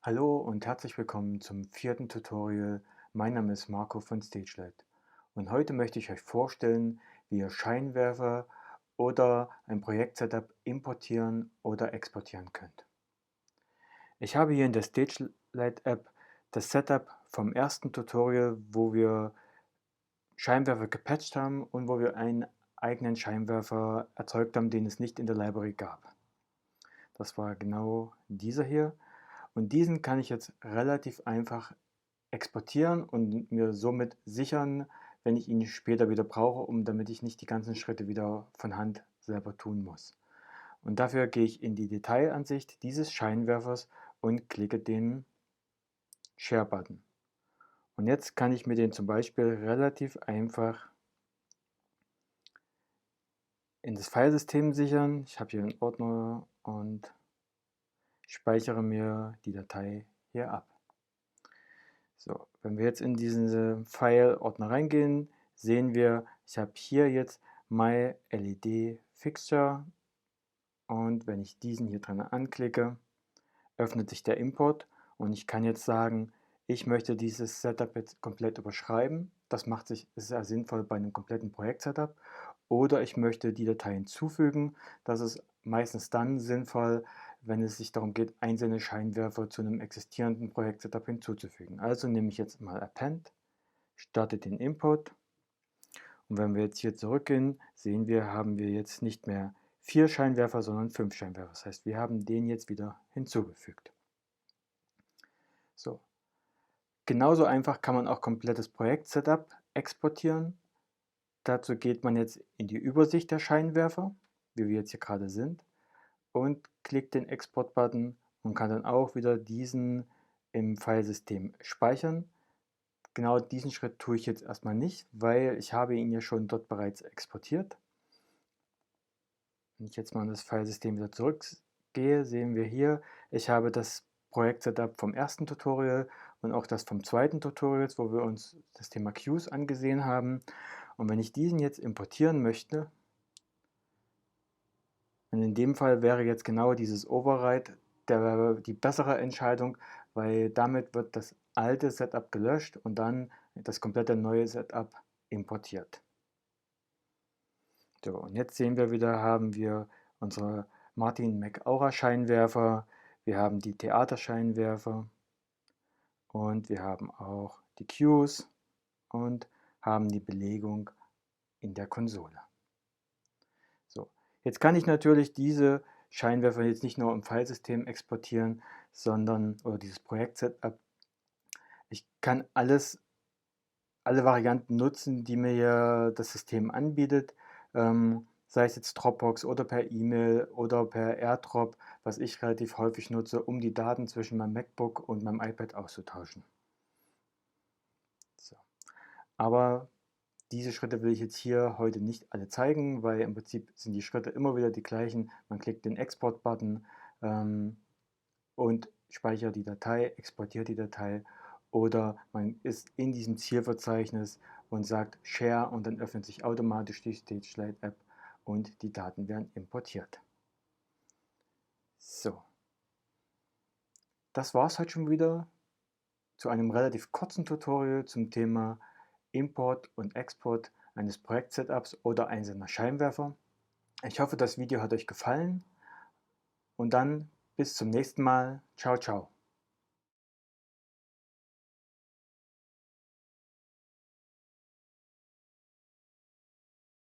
Hallo und herzlich willkommen zum vierten Tutorial. Mein Name ist Marco von StageLight und heute möchte ich euch vorstellen, wie ihr Scheinwerfer oder ein Projektsetup importieren oder exportieren könnt. Ich habe hier in der StageLight App das Setup vom ersten Tutorial, wo wir Scheinwerfer gepatcht haben und wo wir einen eigenen Scheinwerfer erzeugt haben, den es nicht in der Library gab. Das war genau dieser hier. Und diesen kann ich jetzt relativ einfach exportieren und mir somit sichern, wenn ich ihn später wieder brauche, damit ich nicht die ganzen Schritte wieder von Hand selber tun muss. Und dafür gehe ich in die Detailansicht dieses Scheinwerfers und klicke den Share-Button. Und jetzt kann ich mir den zum Beispiel relativ einfach in das Filesystem sichern. Ich habe hier einen Ordner und speichere mir die Datei hier ab. So, wenn wir jetzt in diesen File-Ordner reingehen, sehen wir, ich habe hier jetzt My LED Fixture und wenn ich diesen hier drin anklicke, öffnet sich der Import und ich kann jetzt sagen, ich möchte dieses Setup jetzt komplett überschreiben. Das ist sehr sinnvoll bei einem kompletten Projekt-Setup. Oder ich möchte die Datei hinzufügen. Das ist meistens dann sinnvoll, wenn es sich darum geht, einzelne Scheinwerfer zu einem existierenden Projekt-Setup hinzuzufügen. Also nehme ich jetzt mal Append, starte den Import und wenn wir jetzt hier zurückgehen, sehen wir, haben wir jetzt nicht mehr 4 Scheinwerfer, sondern 5 Scheinwerfer. Das heißt, wir haben den jetzt wieder hinzugefügt. So, genauso einfach kann man auch komplettes Projekt-Setup exportieren. Dazu geht man jetzt in die Übersicht der Scheinwerfer, wie wir jetzt hier gerade sind, und klickt den Export-Button und kann dann auch wieder diesen im Filesystem speichern. Genau diesen Schritt tue ich jetzt erstmal nicht, weil ich habe ihn ja schon dort bereits exportiert. Wenn ich jetzt mal in das Filesystem wieder zurückgehe, sehen wir hier, ich habe das Projekt-Setup vom ersten Tutorial und auch das vom zweiten Tutorial, wo wir uns das Thema Queues angesehen haben. Und wenn ich diesen jetzt importieren möchte, und in dem Fall wäre jetzt genau dieses Override die bessere Entscheidung, weil damit wird das alte Setup gelöscht und dann das komplette neue Setup importiert. So, und jetzt sehen wir wieder, haben wir unsere Martin McAura Scheinwerfer, wir haben die Theaterscheinwerfer und wir haben auch die Queues und haben die Belegung in der Konsole. So, jetzt kann ich natürlich diese Scheinwerfer jetzt nicht nur im Filesystem exportieren, sondern oder dieses Projekt-Setup. Ich kann alle Varianten nutzen, die mir das System anbietet, sei es jetzt Dropbox oder per E-Mail oder per AirDrop, was ich relativ häufig nutze, um die Daten zwischen meinem MacBook und meinem iPad auszutauschen. So. Aber diese Schritte will ich jetzt hier heute nicht alle zeigen, weil im Prinzip sind die Schritte immer wieder die gleichen. Man klickt den Export-Button und speichert die Datei, exportiert die Datei oder man ist in diesem Zielverzeichnis und sagt Share und dann öffnet sich automatisch die StageLight App und die Daten werden importiert. So, das war es heute schon wieder zu einem relativ kurzen Tutorial zum Thema Import und Export eines Projekt-Setups oder einzelner Scheinwerfer. Ich hoffe, das Video hat euch gefallen und dann bis zum nächsten Mal. Ciao, ciao.